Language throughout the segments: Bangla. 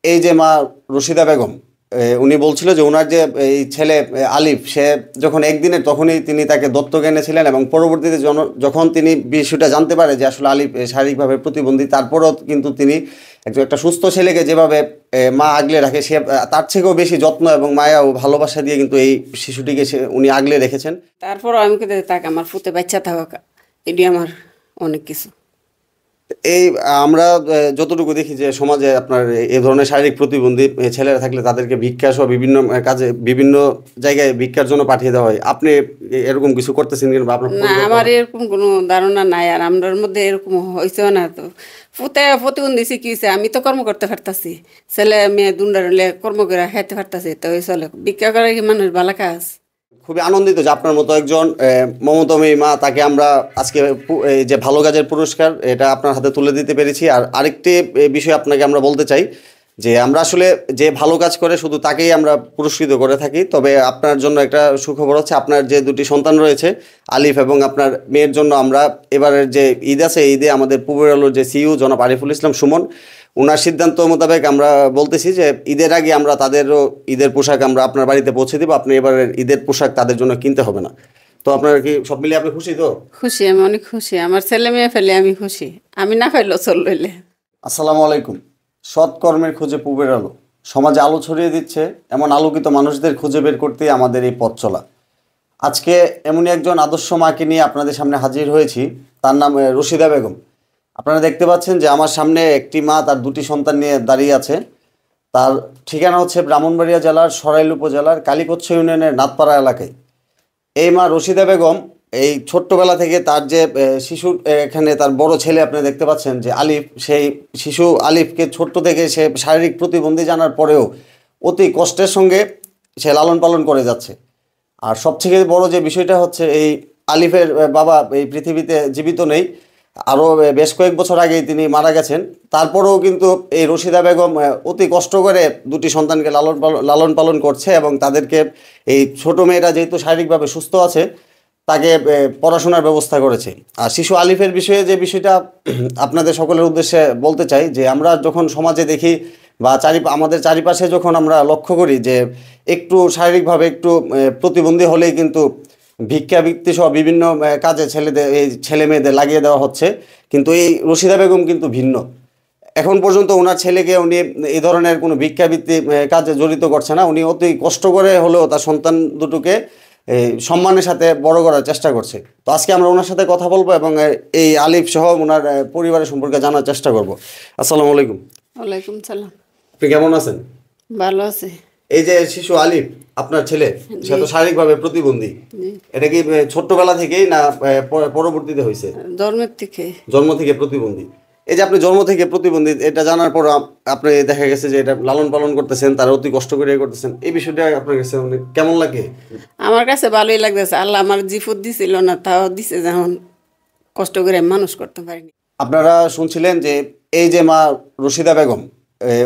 এই যে মা রশিদা বেগম, উনি বলছিল যে ওনার যে এই ছেলে আলিফ, সে যখন একদিনের তখনই তিনি তাকে দত্তক এনেছিলেন এবং পরবর্তীতে যখন তিনি বিষয়টা জানতে পারে যে আসলে আলিফ শারীরিকভাবে প্রতিবন্ধী, তারপরও কিন্তু তিনি একটা সুস্থ ছেলেকে যেভাবে মা আগলে রাখে, সে তার থেকেও বেশি যত্ন এবং মায়া ও ভালোবাসা দিয়ে কিন্তু এই শিশুটিকে উনি আগলে রেখেছেন। তারপরও আমি কিন্তু তাকে আমার ফুতে বাচ্চা থাকা এটি আমার অনেক কিছু। এই আমরা যতটুকু দেখি যে সমাজে আপনার এই ধরনের শারীরিক প্রতিবন্ধী ছেলেরা থাকলে তাদেরকে ভিক্ষা সহ বিভিন্ন কাজে বিভিন্ন জায়গায় ভিক্ষার জন্য পাঠিয়ে দেওয়া হয়। আপনি এরকম কিছু করতেছেন কিংবা আপনার না, আমার এরকম কোনো ধারণা নাই, আর আমরার মধ্যে এরকম হয়েছেও না। তো ফুতে প্রতিবন্ধী শিখিয়েছে, আমি তো কর্ম করতে পারতাছি, ছেলে মেয়ে দুন্ডার হলে কর্ম করে খাইতে পারতাছি, তো ওই চলে ভিক্ষা করে কি মানুষ ভালো কাজ। খুবই আনন্দিত যে আপনার মতো একজন মমতাময়ী মা, তাকে আমরা আজকে এই যে ভালো কাজের পুরস্কার এটা আপনার হাতে তুলে দিতে পেরেছি। আর আরেকটি বিষয় আপনাকে আমরা বলতে চাই যে আমরা আসলে যে ভালো কাজ করে শুধু তাকেই আমরা পুরস্কৃত করে থাকি। তবে আপনার জন্য একটা সুখবর হচ্ছে, আপনার যে দুটি সন্তান রয়েছে আলিফ এবং আপনার মেয়ের জন্য আমরা এবারের যে ঈদ আছে, ঈদে আমাদের পূবের আলোর যে সিইও জনাব আরিফুল ইসলাম সুমন, ওনার সিদ্ধান্ত মোতাবেক আমরা বলতেছি যে ঈদের আগে আমরা তাদেরও ঈদের পোশাক আমরা আপনার বাড়িতে পৌঁছে দিব। আপনি এবারের ঈদের পোশাক তাদের জন্য কিনতে হবে না। তো আপনার কি সব মিলিয়ে আপনি খুশি তো? খুশি, আমি অনেক খুশি, আমার ছেলে মেয়ে ফেলে আমি খুশি, আমি না খাইলেও চললে। আসসালামু আলাইকুম। সৎকর্মের খোঁজে পূবের আলো সমাজে আলো ছড়িয়ে দিচ্ছে এমন আলোকিত মানুষদের খুঁজে বের করতেই আমাদের এই পথ চলা। আজকে এমনই একজন আদর্শ মাকে নিয়ে আপনাদের সামনে হাজির হয়েছি। তার নাম রশিদা বেগম। আপনারা দেখতে পাচ্ছেন যে আমার সামনে একটি মা তার দুটি সন্তান নিয়ে দাঁড়িয়ে আছে। তার ঠিকানা হচ্ছে ব্রাহ্মণবাড়িয়া জেলার সরাইল উপজেলার কালীকচ্ছ ইউনিয়নের নাথপাড়া এলাকায়। এই মা রশিদা বেগম এই ছোট্টবেলা থেকে তার যে শিশু, এখানে তার বড় ছেলে আপনি দেখতে পাচ্ছেন যে আলিফ, সেই শিশু আলিফকে ছোট্ট থেকে সে শারীরিক প্রতিবন্ধী জানার পরেও অতি কষ্টের সঙ্গে সে লালন পালন করে যাচ্ছে। আর সবথেকে বড় যে বিষয়টা হচ্ছে, এই আলিফের বাবা এই পৃথিবীতে জীবিত নেই, আরও বেশ কয়েক বছর আগেই তিনি মারা গেছেন। তারপরেও কিন্তু এই রশিদা বেগম অতি কষ্ট করে দুটি সন্তানকে লালন পালন করছে এবং তাদেরকে এই ছোট মেয়েরা যেহেতু শারীরিকভাবে সুস্থ আছে তাকে পড়াশোনার ব্যবস্থা করেছে। আর শিশু আলিফের বিষয়ে যে বিষয়টা আপনাদের সকলের উদ্দেশ্যে বলতে চাই যে আমরা যখন সমাজে দেখি বা আমাদের চারিপাশে যখন আমরা লক্ষ্য করি যে একটু শারীরিকভাবে একটু প্রতিবন্ধী হলেই কিন্তু ভিক্ষাবৃত্তি সহ বিভিন্ন কাজে এই ছেলে মেয়েদের লাগিয়ে দেওয়া হচ্ছে। কিন্তু এই রশিদা বেগম কিন্তু ভিন্ন। এখন পর্যন্ত ওনার ছেলেকে উনি এই ধরনের কোনো ভিক্ষাবৃত্তি কাজে জড়িত করছে না। উনি অতি কষ্ট করে হলেও তার সন্তান দুটোকে সম্মানের সাথে বড় করার চেষ্টা করছে। তো আজকে আমরা ওনার সাথে কথা বলবো এবং এই আলিফ সহ ওনার পরিবারের সম্পর্কে জানার চেষ্টা করব। আসসালামু আলাইকুম। ওয়ালাইকুম সালাম। আপনি কেমন আছেন? ভালো আছে। এই যে শিশু আলিফ আপনার ছেলে, সে তো শারীরিকভাবে প্রতিবন্ধী, এটা কি ছোট্টবেলা থেকেই না পরবর্তীতে হয়েছে? জন্মের থেকে। জন্ম থেকে প্রতিবন্ধী। এই যে আপনি জন্ম থেকে প্রতিবন্ধী এটা জানার পর আপনি দেখা গেছে যে এটা লালন পালন করতেছেন, তারা অতি কষ্ট করে করতেছেন, এই বিষয়টা আপনার কাছে কেমন লাগে? আমার কাছে ভালোই লাগতেছে, আল্লাহ আমার জিফত দিছিল না, তাও দিছে, যেমন কষ্ট করে মানুষ করতে পারিনি। আপনারা শুনছিলেন যে এই যে মা রশিদা বেগম,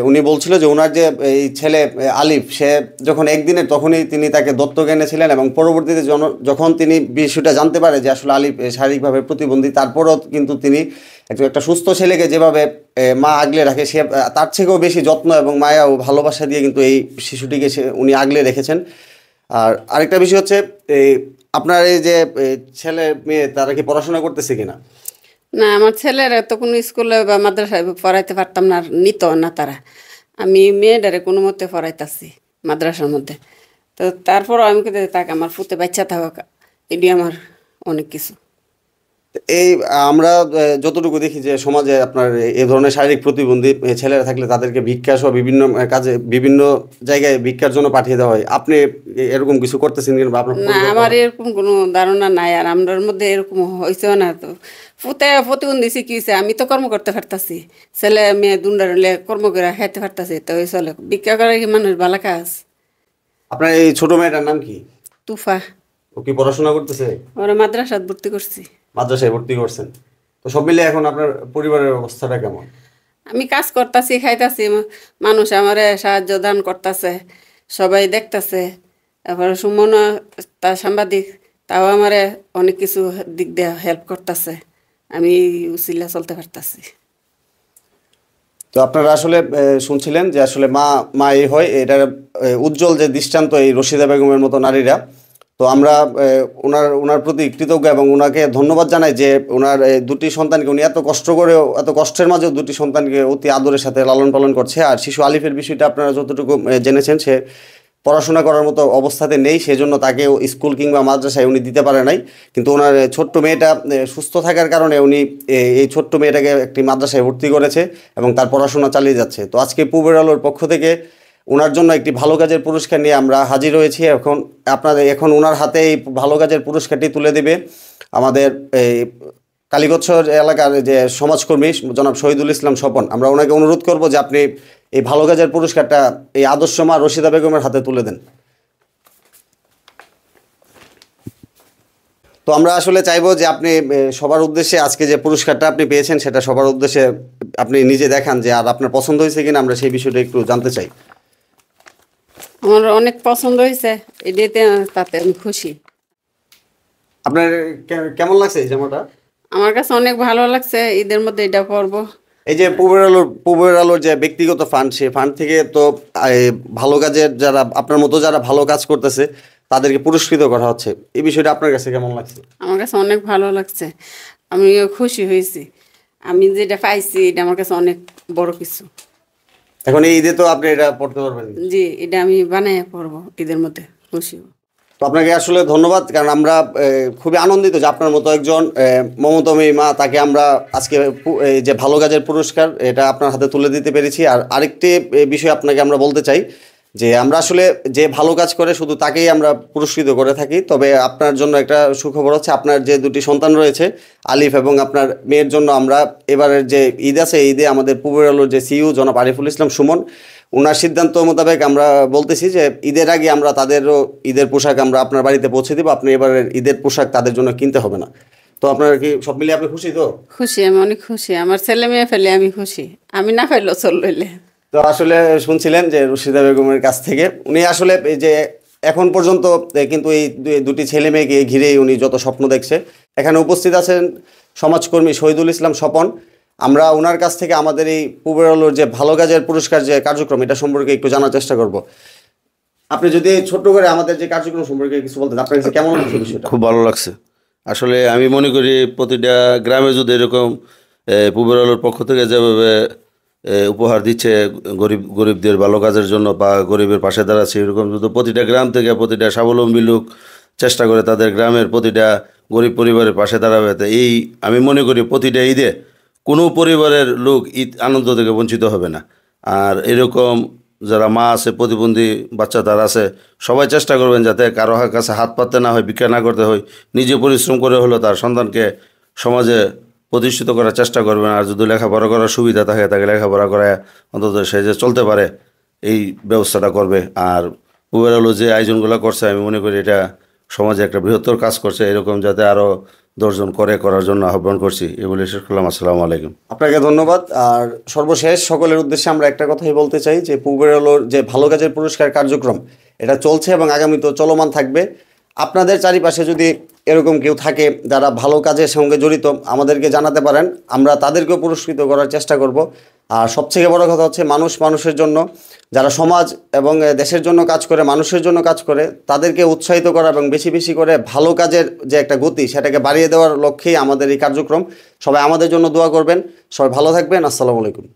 উনি বলছিল যে ওনার যে এই ছেলে আলিফ, সে যখন একদিনের তখনই তিনি তাকে দত্তক এনেছিলেন এবং পরবর্তীতে যখন তিনি বিষয়টা জানতে পারে যে আসলে আলিফ শারীরিকভাবে প্রতিবন্ধী, তারপরও কিন্তু তিনি একটা সুস্থ ছেলেকে যেভাবে মা আগলে রাখে, সে তার থেকেও বেশি যত্ন এবং মায়া ও ভালোবাসা দিয়ে কিন্তু এই শিশুটিকে উনি আগলে রেখেছেন। আর আরেকটা বিষয় হচ্ছে, এই আপনার এই যে ছেলে মেয়ে তারা কি পড়াশোনা করতেছে কিনা? না, আমার ছেলেরা তো কোনো স্কুলে বা মাদ্রাসায় পড়াইতে পারতাম না, নিত না তারা। আমি মেয়েটারে কোনো মতে পড়াইতেছি মাদ্রাসার মধ্যে। তো তারপরও আমি কিন্তু তাকে আমার ফুতে বাচ্চা থাকা এটি আমার অনেক কিছু। এই আমরা যতটুকু দেখি যে সমাজে আপনার এই ধরনের শারীরিক প্রতিবন্ধী ছেলেরা থাকলে তাদেরকে ভিক্ষা সহ বিভিন্ন কাজে বিভিন্ন জায়গায় ভিক্ষার জন্য পাঠিয়ে দেওয়া হয়। আপনি এরকম কিছু করতেছেন কিংবা আপনার না, আমার এরকম কোনো ধারণা নাই, আর আমরার মধ্যে এরকম হয়েছেও না। তো ফুতে প্রতিবন্ধী শিখিয়েছে, আমি তো কর্ম করতে পারতাছি, ছেলে মেয়ে দুন্ডার হলে কর্ম করে খাইতে পারতাছি, তো ওই চলে ভিক্ষা করে কি মানুষ ভালো কাজ। আপনার এই ছোট মেয়েটার নাম কি? তুফা। ও কি পড়াশোনা করতেছে? ওরা মাদ্রাসাত ভর্তি করছি। মাদ্রাসায় ভর্তি করছেন। তো সব মিলে এখন আপনার পরিবারের অবস্থাটা কেমন? আমি কাজ করতেছি, খাইতাছি, মানুষ আমারে সাহায্য দান করতেছে, সবাই দেখতেছে। তারপরে সুমন তার সাংবাদিক, তাও আমারে অনেক কিছু দিক দিয়ে হেল্প করতেছে, আমি উচিলা চলতে পারতাছি। তো তো আপনারা আসলে শুনছিলেন যে আসলে মা মা এই হয়, এটার উজ্জ্বল যে দৃষ্টান্ত এই রশিদা বেগমের মতো নারীরা। তো আমরা ওনার প্রতি কৃতজ্ঞ এবং ওনাকে ধন্যবাদ জানাই যে ওনার দুটি সন্তানকে উনি এত কষ্ট করেও, এত কষ্টের মাঝেও দুটি সন্তানকে অতি আদরের সাথে লালন পালন করছে। আর শিশু আলিফের বিষয়টা আপনারা যতটুকু জেনেছেন, সে পড়াশোনা করার মতো অবস্থাতে নেই, সেজন্য তাকে স্কুল কিংবা মাদ্রাসায় উনি দিতে পারে নাই। কিন্তু ওনার ছোট্ট মেয়েটা সুস্থ থাকার কারণে উনি এই ছোট্ট মেয়েটাকে একটি মাদ্রাসায় ভর্তি করেছে এবং তার পড়াশোনা চালিয়ে যাচ্ছে। তো আজকে পূবের আলোর পক্ষ থেকে ওনার জন্য একটি ভালো কাজের পুরস্কার নিয়ে আমরা হাজির হয়েছি। এখন ওনার হাতে এই ভালো কাজের পুরস্কারটি তুলে দেবে আমাদের এই কালীগচ্ছর এলাকার যে সমাজকর্মী জনাব শহীদুল ইসলাম স্বপন। আমরা ওনাকে অনুরোধ করব যে আপনি এই ভালো কাজের পুরস্কারটা এই আদর্শ মা রশিদা বেগমের হাতে তুলে দেন। তো আমরা আসলে চাইবো যে আপনি সবার উদ্দেশ্যে আজকে যে পুরস্কারটা আপনি পেয়েছেন সেটা সবার উদ্দেশ্যে আপনি নিজে দেখান যে আর আপনার পছন্দ হয়েছে কিনা, আমরা সেই বিষয়টা একটু জানতে চাই। আমার অনেক পছন্দ হয়েছে, এটাতে তাতে আমি খুশি। আপনার কেমন লাগছে এই জামাটা? আমার কাছে অনেক ভালো লাগছে, ঈদের মধ্যে এটা পরবো। এই যে পূবের আলোর যে ব্যক্তিগত ফান্ড, সেই ফান্ড থেকে তো ভালো কাজের যারা আপনার মতো যারা ভালো কাজ করতেছে তাদেরকে পুরস্কৃত করা হচ্ছে। এই বিষয়টা আপনার কাছে কেমন লাগছে? আমার কাছে অনেক ভালো লাগছে, আমি খুশি হয়েছি। আমি যেটা পাইছি এটা আমার কাছে অনেক বড় কিছু। এখন এই ঈদে তো আপনি এটা পড়তে পারবেন। জি, এটা আমি বানিয়ে পড়বো ঈদের মধ্যে, খুশি হব। তো আপনাকে আসলে ধন্যবাদ, কারণ আমরা খুবই আনন্দিত যে আপনার মতো একজন মমতাময়ী মা, তাকে আমরা আজকে এই যে ভালো কাজের পুরস্কার এটা আপনার হাতে তুলে দিতে পেরেছি। আর আরেকটি বিষয় আপনাকে আমরা বলতে চাই যে আমরা আসলে যে ভালো কাজ করে শুধু তাকেই আমরা পুরস্কৃত করে থাকি। তবে আপনার জন্য একটা সুখবর হচ্ছে, আপনার যে দুটি সন্তান রয়েছে আলিফ এবং আপনার মেয়ের জন্য আমরা এবারের যে ঈদ আছে, এই ঈদে আমাদের পূবের আলোর যে সিইও জনাব আরিফুল ইসলাম সুমন, ওনার সিদ্ধান্ত মোতাবেক আমরা বলতেছি যে ঈদের আগে আমরা তাদেরও ঈদের পোশাক আমরা আপনার বাড়িতে পৌঁছে দেবো। আপনি এবারের ঈদের পোশাক তাদের জন্য কিনতে হবে না। তো আপনার কি সব মিলিয়ে আপনি খুশি? তো খুশি, আমি অনেক খুশি। আমার ছেলে মেয়ে ফেলে আমি খুশি, আমি না ফেললেও চললে। তো আসলে শুনছিলেন যে রশিদা বেগমের কাছ থেকে, উনি আসলে এই যে এখন পর্যন্ত কিন্তু এই দুটি ছেলে মেয়েকে ঘিরেই উনি যত স্বপ্ন দেখছে। এখানে উপস্থিত আছেন সমাজকর্মী শহীদুল ইসলাম স্বপন। আমরা ওনার কাছ থেকে আমাদের এই পূবের আলোর যে ভালো কাজের পুরস্কার যে কার্যক্রম, এটা সম্পর্কে একটু জানার চেষ্টা করব। আপনি যদি ছোট্ট করে আমাদের যে কার্যক্রম সম্পর্কে কিছু বলতেন, আপনার কাছে কেমন লাগছে বিষয়টা? খুব ভালো লাগছে। আসলে আমি মনে করি প্রতিটা গ্রামে যদি এরকম পূবের আলোর পক্ষ থেকে যেভাবে উপহার দিচ্ছে গরিবদের ভালো কাজের জন্য বা গরিবের পাশে দাঁড়াচ্ছে, এরকম যদি প্রতিটা গ্রাম থেকে প্রতিটা স্বাবলম্বী লোক চেষ্টা করে তাদের গ্রামের প্রতিটা গরিব পরিবারের পাশে দাঁড়াবে, তো এই আমি মনে করি প্রতিটা ঈদে কোনো পরিবারের লোক ঈদ আনন্দ থেকে বঞ্চিত হবে না। আর এরকম যারা মা আছে, প্রতিবন্ধী বাচ্চা তারা আছে, সবাই চেষ্টা করবেন যাতে কারো কাছে হাত পাততে না হয়, ভিক্ষা না করতে হয়, নিজে পরিশ্রম করে হলেও তার সন্তানকে সমাজে প্রতিষ্ঠিত করার চেষ্টা করবেন। আর যদি লেখাপড়া করার সুবিধা থাকে তাকে লেখাপড়া করায় অন্তত সে যে চলতে পারে এই ব্যবস্থাটা করবে। আর পূবের আলো যে আয়োজনগুলো করছে, আমি মনে করি এটা সমাজে একটা বৃহত্তর কাজ করছে, এরকম যাতে আরও 10 জন করার জন্য আহ্বান করছি। এই বলে শেষ করলাম। আসসালামু আলাইকুম। আপনাকে ধন্যবাদ। আর সর্বশেষ সকলের উদ্দেশ্যে আমরা একটা কথাই বলতে চাই যে পূবের আলোর যে ভালো কাজের পুরস্কার কার্যক্রম এটা চলছে এবং আগামীতেও চলমান থাকবে। আপনাদের চারিপাশে যদি এরকম কেউ থাকে যারা ভালো কাজের সঙ্গে জড়িত, আমাদেরকে জানাতে পারেন, আমরা তাদেরকেও পুরস্কৃত করার চেষ্টা করব। আর সবথেকে বড় কথা হচ্ছে মানুষের জন্য, যারা সমাজ এবং দেশের জন্য কাজ করে, মানুষের জন্য কাজ করে, তাদেরকে উৎসাহিত করা এবং বেশি বেশি করে ভালো কাজের যে একটা গতি সেটাকে বাড়িয়ে দেওয়ার লক্ষ্যেই আমাদের এই কার্যক্রম। সবাই আমাদের জন্য দোয়া করবেন। সবাই ভালো থাকবেন। আসসালামু আলাইকুম।